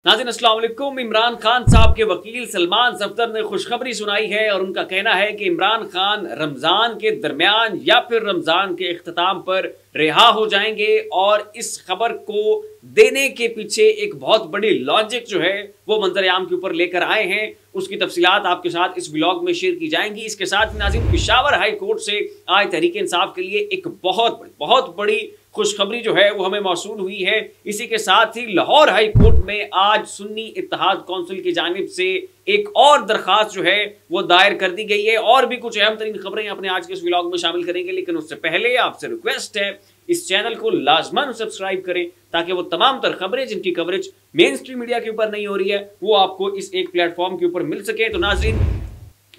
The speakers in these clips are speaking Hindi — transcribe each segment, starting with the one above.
नाज़रीन अस्सलाम वालेकुम। इमरान खान साहब के वकील सलमान सफदर ने खुशखबरी सुनाई है और उनका कहना है कि इमरान खान रमज़ान के दरमियान या फिर रमज़ान के इख्तिताम पर रिहा हो जाएंगे और इस खबर को देने के पीछे एक बहुत बड़ी लॉजिक जो है वो मंजर आम के ऊपर लेकर आए हैं। उसकी तफसीलात आपके साथ इस व्लॉग में शेयर की जाएंगी। इसके साथ नाज़रीन पेशावर हाई कोर्ट से आज तहरीक इंसाफ के लिए एक बहुत बड़ी खुशखबरी जो है वो हमें मौसूल हुई है। इसी के साथ ही लाहौर हाई कोर्ट में आज सुन्नी इत्तेहाद कौंसिल की जानिब से एक और दरखास्त जो है वो दायर कर दी गई है। और भी कुछ अहम तरीन खबरें अपने आज के इस व्लॉग में शामिल करेंगे, लेकिन उससे पहले आपसे रिक्वेस्ट है इस चैनल को लाजमन सब्सक्राइब करें ताकि वो तमाम तर खबरें जिनकी कवरेज मेन स्ट्रीम मीडिया के ऊपर नहीं हो रही है वो आपको इस एक प्लेटफॉर्म के ऊपर मिल सके। तो नाज़रीन,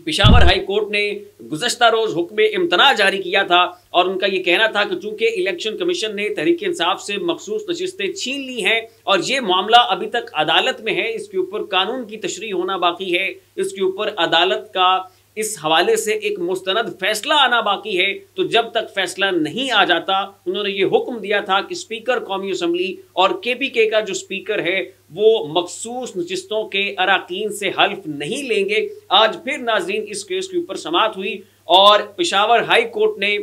पेशावर हाई कोर्ट ने गुज़श्ता रोज हुक्म इम्तना जारी किया था और उनका ये कहना था कि चूंकि इलेक्शन कमीशन ने तहरीक इंसाफ से मखसूस नशिस्तें छीन ली हैं और ये मामला अभी तक अदालत में है, इसके ऊपर कानून की तशरीह होना बाकी है, इसके ऊपर अदालत का इस हवाले से एक मुस्तनद फैसला आना बाकी है। तो जब तक फैसला नहीं आ जाता, उन्होंने ये हुक्म दिया था कि स्पीकर कौमी असम्बली और केपीके का जो स्पीकर है वो मखसूस नशिस्तों के अराकीन से हल्फ नहीं लेंगे। आज फिर नाजरीन इस केस के ऊपर समाअत हुई और पेशावर हाई कोर्ट ने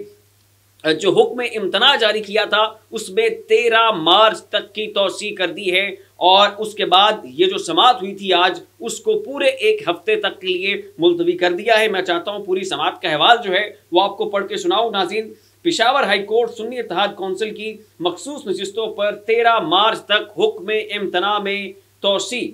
जो हुक्म इम्तना जारी किया था उसमें 13 मार्च तक की तौसी कर दी है और उसके बाद ये जो समाअत हुई थी आज उसको पूरे एक हफ्ते तक के लिए मुलतवी कर दिया है। मैं चाहता हूँ पूरी समाअत का अहवाल जो है वो आपको पढ़ के सुनाऊँ। नाज़रीन, Peshawar high court Sunni Ittehad council की मखसूस नशिस्तों पर 13 मार्च तक हुक्म इम्तना में तौसी।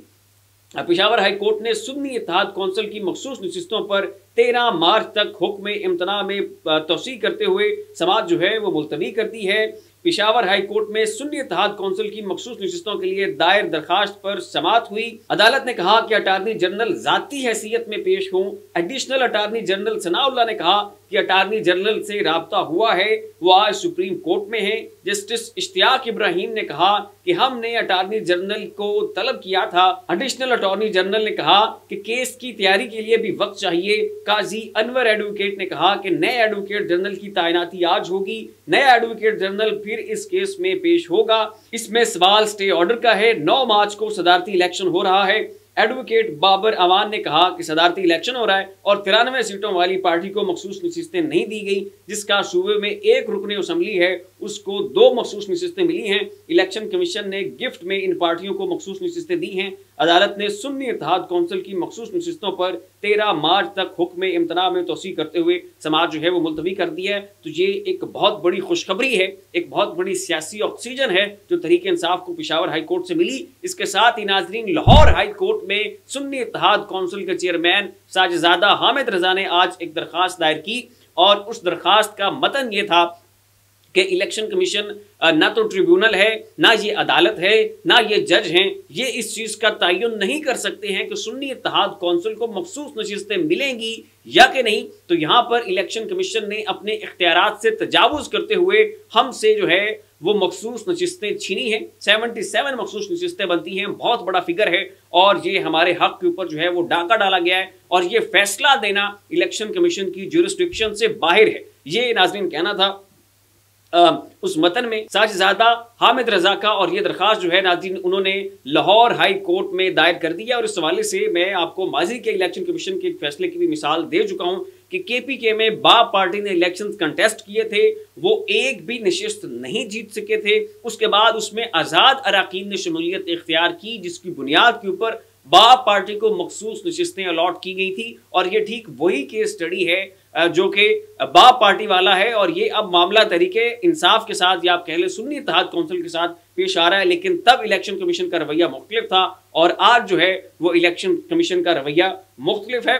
पेशावर हाई कोर्ट ने सुन्नी इत्तेहाद कौंसिल की मखसूस नशिस्तों पर 13 मार्च तक हुक्म इम्तना में तौसी करते हुए समाअत जो है वो मुलतवी कर दी है। पेशावर हाई कोर्ट में सुन्नी इत्तेहाद कौंसिल की मखसूस नशिस्तों के लिए दायर दरखास्त पर समाअत हुई। अदालत ने कहा कि अटार्नी जनरल जाती हैसियत में पेश हों। एडिशनल अटार्नी जनरल सनाउल्लाह ने कहा कि अटार्नी जनरल से राब्ता हुआ है, वो आज सुप्रीम कोर्ट में है। जस्टिस इश्तियाक इब्राहिम ने कहा कि हमने अटार्नी जनरल को तलब किया था। एडिशनल अटॉर्नी जनरल ने कहा कि केस की तैयारी के लिए भी वक्त चाहिए। काजी अनवर एडवोकेट ने कहा कि नए एडवोकेट जनरल की तैनाती आज होगी, नया एडवोकेट जनरल फिर इस केस में पेश होगा। इसमें सवाल स्टे ऑर्डर का है। 9 मार्च को सदारती इलेक्शन हो रहा है। एडवोकेट बाबर अवान ने कहा कि सदारती इलेक्शन हो रहा है और 93 सीटों वाली पार्टी को मखसूस नशिस्तें नहीं दी गई, जिसका सूबे में एक रुकने असम्बली है उसको 2 मखसूस नशिस्तें मिली हैं। इलेक्शन कमीशन ने गिफ्ट में इन पार्टियों को मखसूस नशिस्तें दी हैं। अदालत ने सुन्नी इत्तेहाद कौंसिल की मखसूस नशिस्तों पर 13 मार्च तक हुक्म इम्तना में तौसी करते हुए समाअत जो है वो मुलतवी कर दी है। तो ये एक बहुत बड़ी खुशखबरी है, एक बहुत बड़ी सियासी ऑक्सीजन है जो तहरीक इंसाफ को पेशावर हाई कोर्ट से मिली। इसके साथ ही नाजरीन, लाहौर हाई कोर्ट में सुन्नी इत्तेहाद कौंसिल के चेयरमैन साजिजादा हामिद रजा ने आज एक दरखास्त दायर की और उस दरखास्त का मतन ये था कि इलेक्शन कमीशन ना तो ट्रिब्यूनल है, ना ये अदालत है, ना ये जज हैं, ये इस चीज़ का तयन नहीं कर सकते हैं कि सुन्नी इत्तेहाद कौंसिल को मखसूस नशिस्तें मिलेंगी या कि नहीं। तो यहाँ पर इलेक्शन कमीशन ने अपने इख्तियारात से तजावुज़ करते हुए हमसे जो है वो मखसूस नशिस्तें छीनी हैं। 77 मखसूस नशिस्तें बनती हैं, बहुत बड़ा फिगर है और ये हमारे हक के ऊपर जो है वो डाका डाला गया है और ये फैसला देना इलेक्शन कमीशन की जुरिस्डिक्शन से बाहर है। ये नाज़रीन कहना था उस मतन में साजिजादा हामिद रजा का और ये दरखास्त जो है नाज़रीन उन्होंने लाहौर हाई कोर्ट में दायर कर दिया। और इस हवाले से मैं आपको माजी के इलेक्शन कमीशन के फैसले की भी मिसाल दे चुका हूँ कि केपीके में बाप पार्टी ने इलेक्शन कंटेस्ट किए थे, वो एक भी नशिस्त नहीं जीत सके थे। उसके बाद उसमें आज़ाद अराकीन ने शमूलियत इख्तियार की, जिसकी बुनियाद के ऊपर बाप पार्टी को मखसूस नशिस्तें अलॉट की गई थी। और ये ठीक वही केस स्टडी है जो कि बाप पार्टी वाला है और ये अब मामला तरीके इंसाफ के साथ या आप कह लें सुन्नी इत्तेहाद कौंसिल के साथ पेश आ रहा है। लेकिन तब इलेक्शन कमीशन का रवैया मुख्तलिफ था और आज जो है वो इलेक्शन कमीशन का रवैया मुख्तलिफ है।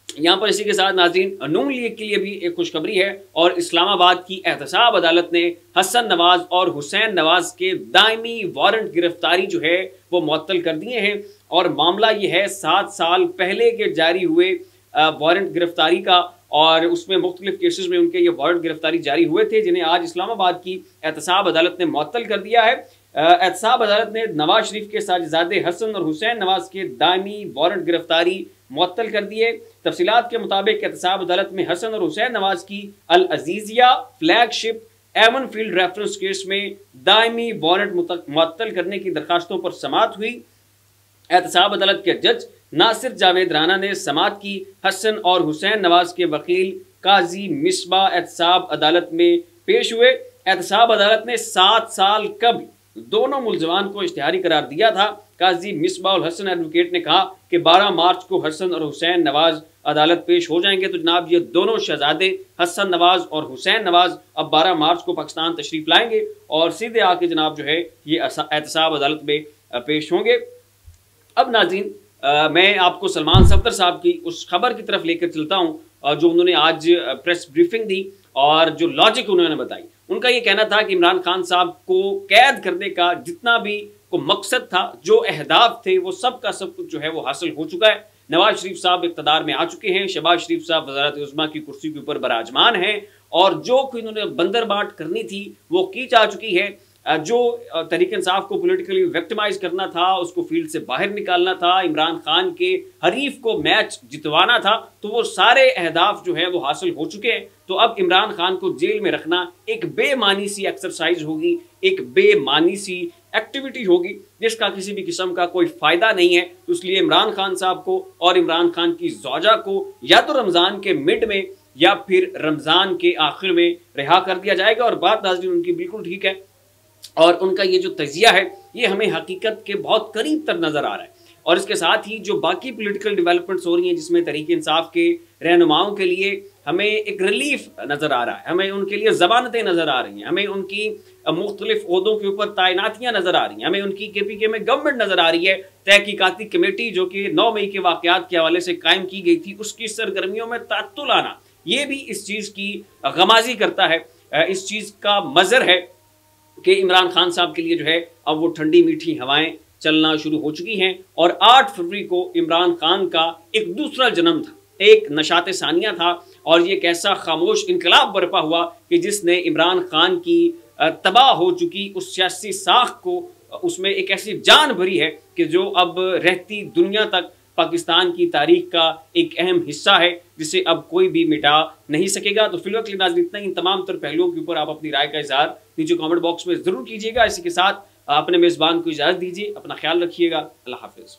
यहाँ पर इसी के साथ नाज़रीन, नून लीग के लिए भी एक खुशखबरी है और इस्लामाबाद की एहतसाब अदालत ने हसन नवाज और हुसैन नवाज के दायमी वारंट गिरफ्तारी जो है वो मुअत्तल कर दिए हैं। और मामला ये है 7 साल पहले के जारी हुए वारंट गिरफ्तारी का और उसमें मुख्तलिफ केसेस में उनके ये वारंट गिरफ्तारी जारी हुए थे, जिन्हें आज इस्लामाबाद की एहतसाब अदालत ने मुअत्तल कर दिया है। एहतसाब अदालत ने नवाज शरीफ के साजिजादे हसन और हुसैन नवाज के दायमी वारंट गिरफ्तारी मुअत्तल कर दिए। तफसीलात के मुताबिक एहतसाब अदालत में हसन और हुसैन नवाज की अल अजीजिया फ्लैगशिप एमन फील्ड रेफरेंस केस में दायमी वारंट मुअत्तल करने की दरखास्तों पर समाअत हुई। एहतसाब अदालत के जज नासिर जावेद राना ने समाअत की। हसन और हुसैन नवाज के वकील काजी मिसबा एहतसाब अदालत में पेश हुए। एहतसाब अदालत ने 7 साल कबल दोनों मुलजमान को इश्तिहारी करार दिया था। काजी मिसबा उल हसन एडवोकेट ने कहा कि 12 मार्च को हसन और हुसैन नवाज अदालत पेश हो जाएंगे। तो जनाब ये दोनों शहजादे हसन नवाज और हुसैन नवाज अब 12 मार्च को पाकिस्तान तशरीफ लाएंगे और सीधे आके जनाब जो है ये एहतसाब अदालत में पेश होंगे। अब नाज़रीन, मैं आपको सलमान सफदर साहब की उस खबर की तरफ लेकर चलता हूँ जो उन्होंने आज प्रेस ब्रीफिंग दी और जो लॉजिक उन्होंने बताई। उनका ये कहना था कि इमरान खान साहब को कैद करने का जितना भी को मकसद था, जो अहदाफ थे, वो सब का सब कुछ जो है वो हासिल हो चुका है। नवाज शरीफ साहब इक़्तिदार में आ चुके हैं, शहबाज शरीफ साहब वज़ारत उज़्मा की कुर्सी के ऊपर बराजमान हैं और जो कोई इन्होंने बंदरबाट करनी थी वो की जा चुकी है। जो तहरीक इंसाफ को पॉलिटिकली विक्टिमाइज करना था, उसको फील्ड से बाहर निकालना था, इमरान खान के हरीफ को मैच जितवाना था, तो वो सारे अहदाफ जो है वो हासिल हो चुके हैं। तो अब इमरान खान को जेल में रखना एक बेमानी सी एक्सरसाइज होगी, एक बेमानी सी एक्टिविटी होगी जिसका किसी भी किस्म का कोई फायदा नहीं है। तो इसलिए इमरान खान साहब को और इमरान खान की ज़ौजा को या तो रमज़ान के मिड में या फिर रमज़ान के आखिर में रिहा कर दिया जाएगा। और बात नाज़रीन उनकी बिल्कुल ठीक है और उनका ये जो तजिया है ये हमें हकीकत के बहुत करीब तक नज़र आ रहा है। और इसके साथ ही जो बाकी पॉलिटिकल डेवलपमेंट्स हो रही हैं जिसमें तहरीक इंसाफ के रहनुमाओं के लिए हमें एक रिलीफ नज़र आ रहा है, हमें उनके लिए ज़मानतें नज़र आ रही हैं, हमें उनकी मुख्तलिफ ओहदों के ऊपर तैनातियाँ नज़र आ रही हैं, हमें उनकी KPK में गवर्नमेंट नज़र आ रही है। तहकीकाती कमेटी जो कि 9 मई के वाक़यात के हवाले से कायम की गई थी, उसकी सरगर्मियों में तात्तुल आना, ये भी इस चीज़ की गमाजी करता है, इस चीज़ का मज़र है कि इमरान खान साहब के लिए जो है अब वो ठंडी मीठी हवाएं चलना शुरू हो चुकी हैं। और 8 फरवरी को इमरान खान का एक दूसरा जन्म था, एक नशात सानिया था और ये एक ऐसा खामोश इनकलाब बरपा हुआ कि जिसने इमरान खान की तबाह हो चुकी उस सियासी साख को, उसमें एक ऐसी जान भरी है कि जो अब रहती दुनिया तक पाकिस्तान की तारीख का एक अहम हिस्सा है जिसे अब कोई भी मिटा नहीं सकेगा। तो फिलहाल के लिए नाज़रीन इतना ही। इन तमाम तर पहलुओं के ऊपर आप अपनी राय का इज़हार नीचे कमेंट बॉक्स में ज़रूर कीजिएगा। इसी के साथ अपने मेज़बान को इजाज़त दीजिए, अपना ख्याल रखिएगा। अल्लाह हाफ़िज़।